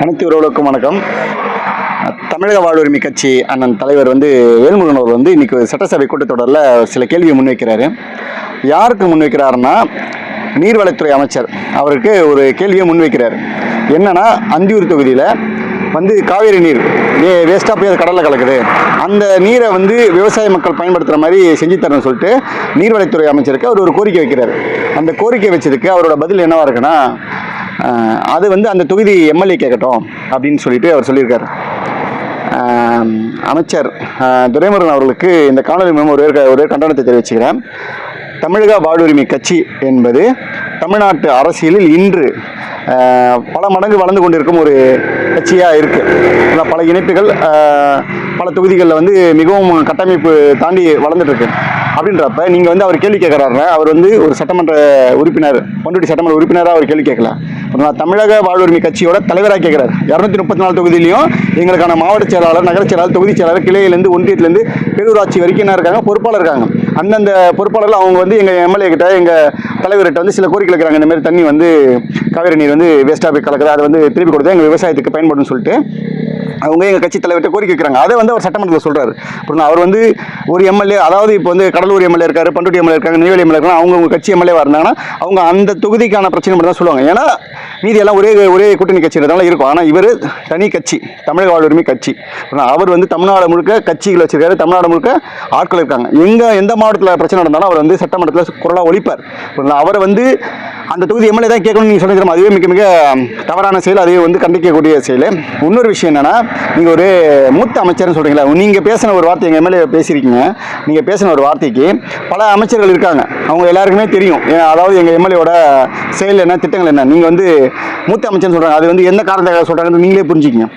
அனைத்து உறவுகளுக்கும் வணக்கம். தமிழக வாழ்வுரிமை கட்சி அண்ணன் தலைவர் வேல்முருகன் அவர் இன்னைக்கு சட்டசபை கூட்டத்தொடரில் சில கேள்வியை முன்வைக்கிறாரு. யாருக்கு முன்வைக்கிறாருன்னா, நீர்வளத்துறை அமைச்சர் அவருக்கு ஒரு கேள்வியை முன்வைக்கிறார். என்னன்னா, அந்தியூர் தொகுதியில் காவேரி நீர் வேஸ்ட்டாக போய் அது கடலில் கலக்குது, அந்த நீரை விவசாய மக்கள் பயன்படுத்துகிற மாதிரி செஞ்சு தரணும்னு சொல்லிட்டு நீர்வளத்துறை அமைச்சருக்கு அவர் ஒரு கோரிக்கை வைக்கிறார். அந்த கோரிக்கை வச்சதுக்கு அவரோட பதில் என்னவா இருக்குன்னா, அது அந்த தொகுதி எம்எல்ஏ கேட்கட்டும் அப்படின்னு சொல்லிட்டு அவர் சொல்லியிருக்கார். அமைச்சர் துரைமுருகன் அவர்களுக்கு இந்த காணொலி மூலம் ஒரே கண்டனத்தை தெரிவிச்சுக்கிறேன். தமிழக வாழ்வுரிமை கட்சி என்பது தமிழ்நாட்டு அரசியலில் இன்று பல மடங்கு வளர்ந்து கொண்டிருக்கும் ஒரு கட்சியாக இருக்குது. பல இணைப்புகள் பல தொகுதிகளில் மிகவும் கட்டமைப்பு தாண்டி வளர்ந்துட்டு இருக்கு. அப்படின்றப்ப நீங்கள் அவர் கேள்வி கேட்குறாருன்னா, அவர் ஒரு சட்டமன்ற உறுப்பினர், பண்ருட்டி சட்டமன்ற உறுப்பினராக அவர் கேள்வி கேட்கல, தமிழக வாழ்வுரிமை கட்சியோட தலைவராக கேட்குறாரு. 234 தொகுதியிலையும் எங்களுக்கான மாவட்ட செயலாளர், நகர செயலாளர், தொகுதி செயலாளர், கிளையிலேருந்து ஒன்றியத்திலேருந்து பேரூராட்சி வரைக்கும் என்ன இருக்காங்க, பொறுப்பாளர் இருக்காங்க. அந்தந்த பொறுப்பாளர்கள் அவங்க எங்கள் எம்எல்ஏ கிட்ட, எங்கள் தலைவர்கிட்ட சில கோரிக்கை வைக்கிறாங்க. இந்த மாதிரி தண்ணி காவேரி நீர் வேஸ்ட்டாக போய் கலக்குது, அதை திருப்பி கொடுத்தா எங்கள் விவசாயத்துக்கு பயன்படும் சொல்லிட்டு அவங்க எங்கள் கட்சி தலைவர்கிட்ட கோரிக்கை வைக்கிறாங்க. அதை அவர் சட்டமன்றத்தில் சொல்கிறார். அப்புறம் அவர் ஒரு எம்எல்ஏ, அதாவது இப்போ கடலூர் எம்எல்ஏ இருக்காரு, பண்ருட்டி எம்எல்ஏ இருக்காங்க, நெய்வேலி எம்எல்ஏ இருக்காங்க, அவங்க கட்சி எம்எல்ஏவாக இருந்தாங்கன்னா அவங்க அந்த தொகுதிக்கான பிரச்சனை மட்டும் தான் சொல்லுவாங்க. ஏன்னா மீதி எல்லாம் ஒரே கூட்டணி கட்சின்றதால இருக்கும். ஆனால் இவர் தனி கட்சி, தமிழக வாழ்வுரிமை கட்சி. அவர் தமிழ்நாடு முழுக்க கட்சிகள் வச்சிருக்காரு, தமிழ்நாடு முழுக்க ஆட்கள் இருக்காங்க. எந்த மாவட்டத்தில் பிரச்சனை நடந்தாலும் அவர் சட்டமன்றத்தில் குரலாக ஒலிப்பார். அவரை அந்த தொகுதி எம்எல்ஏ தான் கேட்கணும்னு நீங்கள் சொல்லிக்கிறோம். அதுவே மிக மிக தவறான செயல், அதுவே கண்டிக்கக்கூடிய செயல். இன்னொரு விஷயம் என்னன்னா, நீங்கள் ஒரு மூத்த அமைச்சர்னு சொல்கிறீங்களா, நீங்கள் பேசின ஒரு வார்த்தை, எங்கள் எம்எல்ஏ பேசியிருக்கீங்க, நீங்கள் பேசின ஒரு வார்த்தைக்கு பல அமைச்சர்கள் இருக்காங்க, அவங்க எல்லாருக்குமே தெரியும். அதாவது எங்கள் எம்எல்ஏவோட செயல் என்ன, திட்டங்கள் என்ன. நீங்கள் மூத்த அமைச்சர்னு சொல்கிறாங்க, அது எந்த காரணத்துக்காக சொல்கிறாங்கன்னு நீங்களே புரிஞ்சுக்கிங்க.